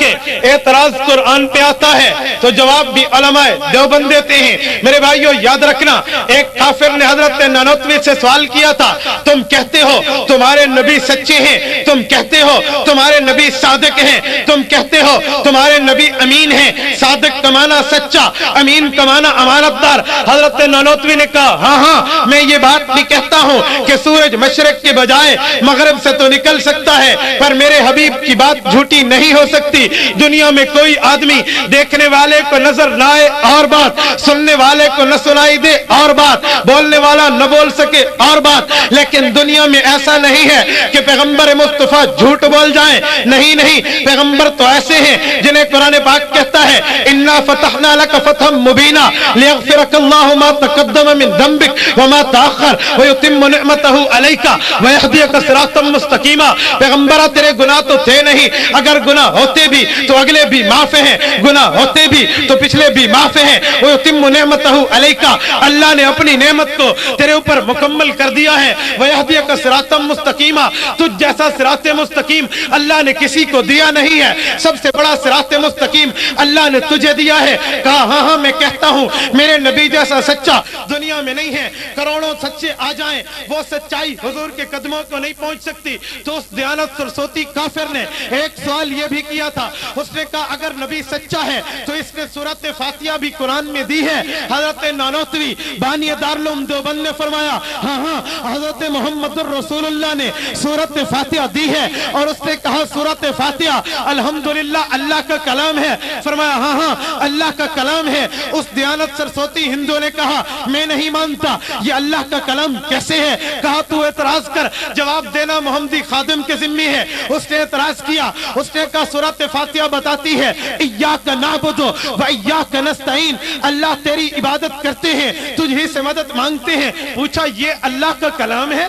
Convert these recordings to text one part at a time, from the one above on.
رکھے. اعتراض قرآن پہ آتا ہے تو جواب بھی علماء دیوبند دیتے ہیں. میرے بھائیو یاد رکھنا, ایک کافر نے حضرت نانوتوی سے سوال کیا تھا, تم کہتے ہو تمہارے نبی سچے ہیں, تم کہتے ہو تمہارے نبی صادق ہیں, تم کہتے ہو تمہارے نبی امین ہیں. صادق کا معنی سچا, امین کا معنی امانت دار. حضرت نانوتوی نے کہا ہاں ہاں میں یہ بات بھی کہتا ہوں کہ سورج مشرق کے بجائے مغرب سے تو نکل سکتا ہے, پر میرے حبیب کی بات جھوٹی نہیں ہو سکتی. دنیا میں کوئی آدمی دیکھنے والے کو نظر نہ آئے اور بات, سننے والے کو نہ سنائی دے اور بات, بولنے والا نہ بول سکے اور بات, لیکن دنیا میں ایسا نہیں ہے کہ پیغمبر مصطفیٰ جھوٹ بول جائیں. نہیں نہیں, پیغمبر تو ایسے ہیں جنہیں قرآن پاک کہتا ہے انا فتحنا لک فتحا مبینا لیغفرک اللہ ما تقدم من ذنبک وما تاخر ویتم نعمتہ علیک ویہدیک صراطا مستقیما. پیغمبرہ تیرے گناہ تو تھے نہیں, اگر گناہ ہوتے بھی تو اگلے بھی معاف ہیں, گناہ ہوتے بھی تو پچھلے بھی معاف ہیں. ویتم نعمتہ علیک, اللہ نے اپنی نعمت کو تیرے اوپر مکمل کر دیا ہے. ویہدیک صراطا مستقیما, تجھ جیسا صراط مستقیم اللہ نے کسی کو دیا نہیں ہے. سب سے بڑا صراط مستقیم اللہ نے تجھے دیا ہے. کہا ہاں ہاں میں کہتا ہوں میرے نبی جیسا سچا دنیا میں نہیں ہے. کروڑوں سچے آ جائیں وہ سچائی حضور کے قدموں کو نہیں پہنچ سکتی. تو اس دیانت سرسوتی کافر نے ایک سوال یہ بھی کیا تھا, اس نے کہا اگر نبی سچا ہے تو اس نے سورۃ فاتحہ بھی قرآن میں دی ہے. حضرت نانوتوی بانی دارالعلوم دیوبند نے فرمایا ہاں ہاں حضرت محمد الرسول اللہ نے سورۃ فاتحہ دی ہے. اور اس نے کہا سورۃ فاتحہ الحمدللہ اللہ کا کلام ہے. فرمایا ہاں ہاں اللہ کا کلام ہے. اس دیانت سرسوتی ہندو نے کہا میں نہیں مانتا, یہ اللہ کا کلام کیسے ہے؟ کہا تو اعتراض کر, جواب دینا محمدی خادم کے ذمہ ہے. اس نے اعتراض کیا, اس نے کہا سورۃ فاتحہ بتاتی ہے ایاک نعبد و ایاک نستعین, اللہ تیری عبادت کرتے ہیں, تجھ ہی سے مدد مانگتے ہیں. پوچھا یہ اللہ کا کلام ہے؟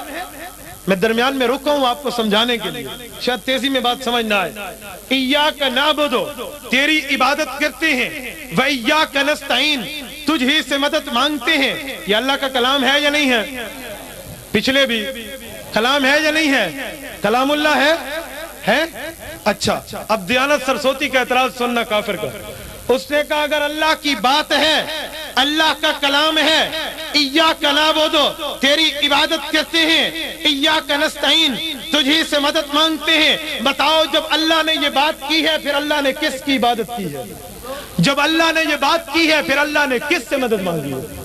میں درمیان میں رکا ہوں آپ کو سمجھانے کے لیے, شاید تیزی میں بات سمجھ نہ آئے. ایاک نعبد, تیری عبادت کرتے ہیں, و ایاک نستعین, تجھ ہی سے مدد مانگتے ہیں. یہ اللہ کا کلام ہے یا نہیں ہے؟ پچھلے بھی کلام ہے یا نہیں ہے؟ کلام اللہ ہے. اچھا, اب دیانت سرسوتی کا اعتراض سننا کافر کا. اس نے کہا اگر اللہ کی بات ہے, اللہ کا کلام ہے, ایاک نعبد تیری عبادت کرتے ہیں, ایاک نستعین تجھی سے مدد مانگتے ہیں, بتاؤ جب اللہ نے یہ بات کی ہے پھر اللہ نے کس کی عبادت کی ہے؟ جب اللہ نے یہ بات کی ہے پھر اللہ نے کس سے مدد مانگی ہے؟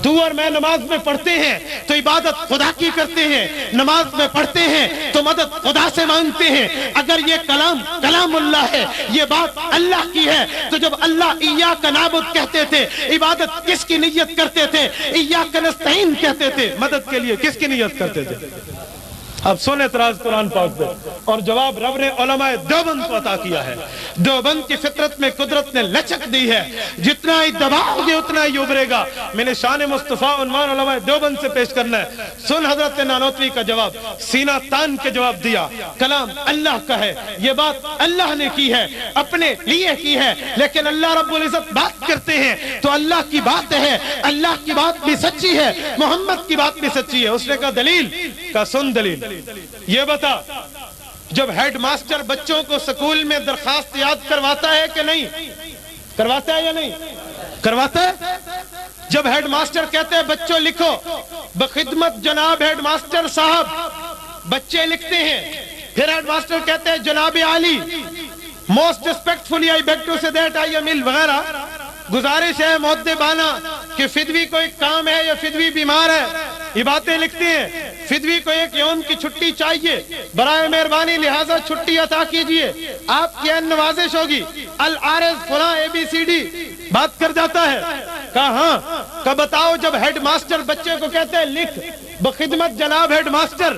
تو اور میں نماز میں پڑھتے ہیں تو عبادت خدا کی کرتے ہیں, نماز میں پڑھتے ہیں تو مدد خدا سے مانگتے ہیں. اگر یہ کلام اللہ ہے, یہ بات اللہ کی ہے, تو جب اللہ ایاک نعبد کہتے تھے عبادت کس کی نیت کرتے تھے؟ ایاک نستعین کہتے تھے, مدد کے لیے کس کی نیت کرتے تھے؟ اب سن اعتراض قرآن پاک پہ, اور جواب رب نے علماء دیوبند کو عطا کیا ہے. دیوبند کی فطرت میں قدرت نے لچک دی ہے, جتنا ہی دباؤ گے اتنا ہی ابھرے گا. میں نے شان مصطفیٰ عنوان علماء دیوبند سے پیش کرنا ہے. سن حضرت نانوتوی کا جواب, سینہ تان کے جواب دیا. کلام اللہ کا ہے, یہ بات اللہ نے کی ہے, اپنے لیے کی ہے, لیکن اللہ رب العزت بات کرتے ہیں تو اللہ کی بات ہے, اللہ کی بات بھی سچی ہے, محمد کی بات بھی سچی ہے. اس نے کہا دلیل؟ کا سن دلیل, یہ بتا جب ہیڈ ماسٹر بچوں کو سکول میں درخواست یاد کرواتا ہے کہ نہیں کرواتا ہے یا نہیں کرواتا ہے؟ جب ہیڈ ماسٹر کہتے ہیں بچوں لکھو, بخدمت جناب ہیڈ ماسٹر صاحب, بچے لکھتے ہیں. پھر ہیڈ ماسٹر کہتے ہیں جناب عالی, most respectfully I beg to say that I am ill وغیرہ. گزارش ہے مؤدبانہ کہ فدوی کو ایک کام ہے یا فدوی بیمار ہے, یہ باتیں لکھتے ہیں. فدوی کو ایک یوم کی چھٹی چاہیے, برائے مہربانی لہذا چھٹی عطا کیجئے, آپ کی نوازش ہوگی. العارض فلاں ABCD بات کر جاتا ہے. کہا ہاں, کہ بتاؤ جب ہیڈ ماسٹر بچے کو کہتے ہیں لکھ بخدمت جناب ہیڈ ماسٹر,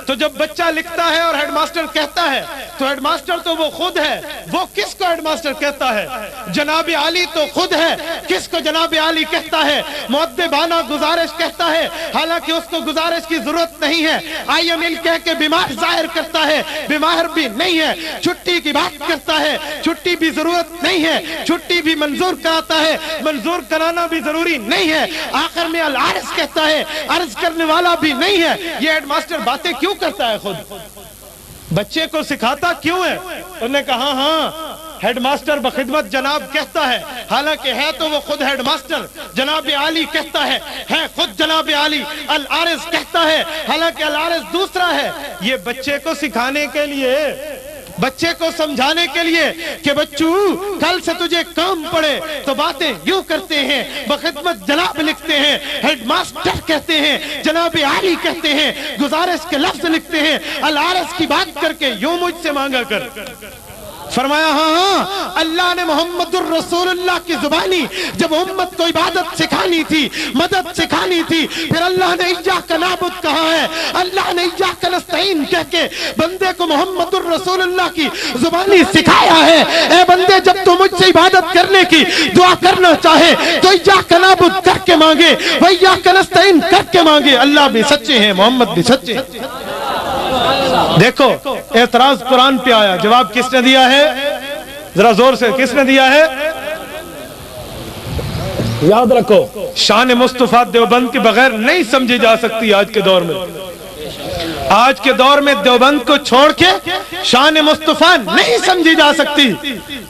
تو جب بچہ لکھتا ہے اور ہیڈ ماسٹر کہتا ہے تو ہیڈ ماسٹر تو وہ خود ہے, وہ کس کو ہیڈ ماسٹر کہتا ہے؟ جناب عالی تو خود ہے, کس کو جناب عالی کہتا ہے؟ مؤدبانہ گزارش کہتا ہے, حالانکہ اس کو گزارش کی ضرورت نہیں ہے. آئی ایم ill کہہ کے بیمار ظاہر کرتا ہے, بیمار بھی نہیں ہے. چھٹی کی بات کرتا ہے, چھٹی بھی ضرورت نہیں ہے, چھٹی بھی منظور کراتا ہے, منظور کرانا بھی ضروری نہیں ہے. آخر میں العارض کہتا ہے, عرض کرنے والا بھی نہیں ہے. یہ ہیڈ ماسٹر باتیں کیوں کرتا ہے؟ خود بچے کو سکھاتا کیوں ہے؟ انہوں نے کہا ہاں ہیڈ ماسٹر بخدمت جناب کہتا ہے، حالانکہ ہے تو وہ خود ہیڈ ماسٹر، جناب عالی کہتا ہے خود جناب عالی، العارض کہتا ہے حالانکہ العارض دوسرا ہے۔ یہ بچے کو سکھانے کے لیے، بچے کو سمجھانے کے لیے کہ بچو کل سے تجھے کام پڑے تو باتیں یوں کرتے ہیں، بخدمت جناب لکھتے ہیں، ہیڈ ماسٹر کہتے ہیں، جناب عالی کہتے ہیں، گزارش کے لفظ لکھتے ہیں، العارض کی بات کر کے یوں مجھ سے مانگا کر۔ فرمایا ہاں اللہ نے محمد الرسول اللہ کی زبانی جب امت کو عبادت سکھانی تھی، مدد سکھانی تھی، پھر اللہ نے ایاک نعبد کہا ہے، اللہ نے ایاک نستعین کہہ کے بندے کو محمد الرسول اللہ کی زبانی سکھایا ہے۔ اے بندے جب تو مجھ سے عبادت کرنے کی دعا کرنا چاہے تو ایاک نعبد کر کے مانگے، وایاک نستعین کر کے مانگے۔ اللہ بھی سچے ہیں، محمد بھی سچے ہیں۔ دیکھو اعتراض قرآن پہ آیا، جواب کس نے دیا ہے؟ ذرا زور سے کس نے دیا ہے؟ یاد رکھو شان مصطفیٰ دیوبند کے بغیر نہیں سمجھی جا سکتی آج کے دور میں۔ آج کے دور میں دیوبند کو چھوڑ کے شان مصطفیٰ نہیں سمجھی جا سکتی۔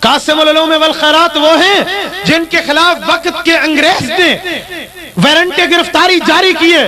قاسم العلوم والخیرات وہ ہیں جن کے خلاف وقت کے انگریز نے وارنٹ گرفتاری جاری کیے۔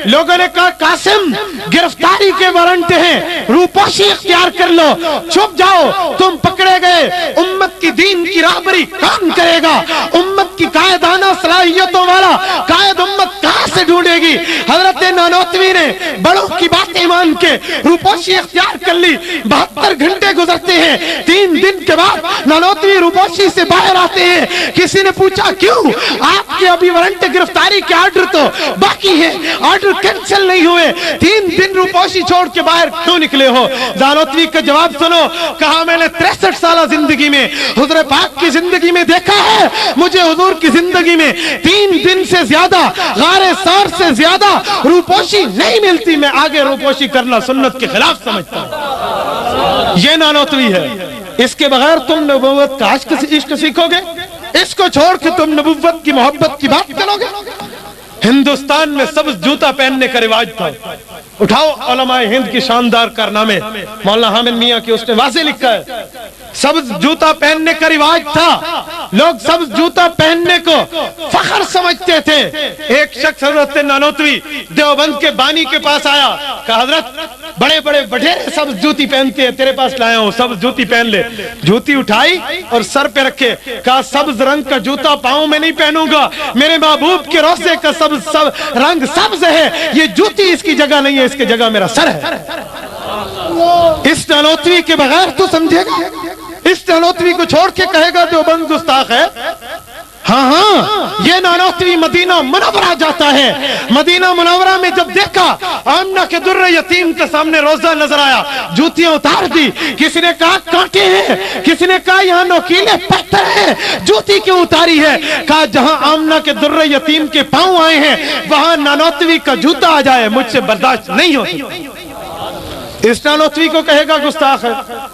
لوگوں نے کہا قاسم گرفتاری کے وارنٹ ہیں، روپوشی اختیار کر لو، چھپ جاؤ، تم پکڑے گئے۔ امت کی دین کی راہبری کون کرے گا؟ امت کی قائدانہ صلاحیتوں والا قائد امت کہاں سے ڈھونڈے گی؟ حضرت نانوتوی نے بڑوں کی باتیں مان کے روپوشی اختیار کر لی۔ 72 گھنٹے گزرتے ہیں، 3 دن کے بعد نانوتوی روپوشی سے باہر آتے ہیں۔ کسی نے پوچھا کیوں؟ آپ کے ابھی وارنٹ گرفتاری کے آرڈر تو باقی ہے، آرڈر کینسل نہیں ہوئے، 3 دن روپوشی چھوڑ کے باہر کیوں نکلے ہو؟ نانوتوی کا جواب سنو، کہا میں نے 63 سالہ زندگی میں حضور پاک کی زندگی میں دیکھا ہے، مجھے حضور کی زندگی میں 3 دن سے زیادہ، غار ثور سے زیادہ روپوشی نہیں ملتی۔ میں آگے روپوشی کرنا سنت کے خلاف سمجھتا ہوں۔ یہ نانوتوی ہے، اس کے بغیر تم نبوت کا عشق سیکھو گے؟ اس کو چھوڑ کے تم نبوت کی محبت کی بات کرو گے؟ ہندوستان میں سبز جوتا پہننے کا رواج تھا۔ اٹھاؤ علماء ہند کی شاندار کارنامے، مولانا حامد میاں کی اس نے واضح لکھا ہے، سبز جوتا پہننے کا رواج تھا، لوگ سبز جوتا پہننے کو فخر سمجھتے تھے۔ ایک شخص حضرت نانوتوی دیوبند کے بانی کے پاس آیا، کہا حضرت بڑے بڑے وڈیرے سبز جوتی پہنتے ہیں، تیرے پاس لایا ہوں، سبز جوتی پہن لے۔ جوتی اٹھائی اور سر پہ رکھے، کہا سبز رنگ کا جوتا پاؤں میں نہیں پہنوں گا، میرے محبوب کے روضے کا رنگ سبز ہے، یہ جوتی اس کی جگہ نہیں ہے، اس کی جگہ میرا سر ہے۔ اس نانوتوی کے بغیر تو سمجھے گا؟ اس نانوتوی کو چھوڑ کے کہے گا دیوبند گستاخ ہے؟ ہاں یہ نانوتوی مدینہ منورہ جاتا ہے۔ مدینہ منورہ میں جب دیکھا آمنہ کے در یتیم کے سامنے روزہ نظر آیا، جوتیاں اتار دی۔ کسی نے کہا کانٹے ہیں، کسی نے کہا یہاں نوکیلے پتھر ہیں، جوتی کیوں اتاری ہے؟ کہا جہاں آمنہ کے در یتیم کے پاؤں آئے ہیں وہاں نانوتوی کا جوتا آ جائے، مجھ سے برداشت نہیں ہوتی۔ اس نانوتوی کو کہے گا گستاخ ہے؟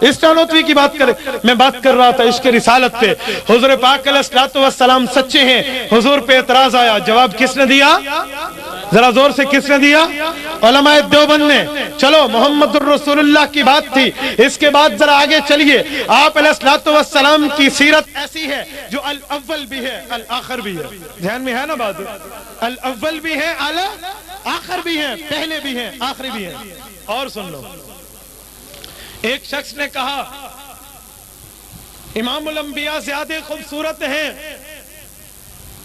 اس نانوتوی کی بات کرے؟ میں بات کر رہا تھا عشق رسالت پہ۔ حضور پاک علیہ الصلوۃ والسلام سچے ہیں، حضور پہ اعتراض آیا، جواب کس نے دیا؟ ذرا زور سے کس نے دیا؟ علماء دیوبند نے۔ چلو محمد الرسول اللہ کی بات تھی، اس کے بعد ذرا آگے چلیے۔ آپ علیہ الصلوۃ والسلام کی سیرت ایسی ہے جو الاول بھی ہے الآخر بھی ہے، ذہن میں ہے نا بات؟ الاول بھی ہے آخر بھی ہے، پہلے بھی ہے آخری بھی ہے۔ اور سن لو، ایک شخص نے کہا امام الانبیاء زیادہ خوبصورت ہیں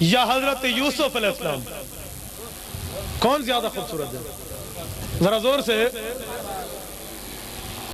یا حضرت یوسف علیہ السلام؟ کون زیادہ خوبصورت ہے؟ ذرا زور سے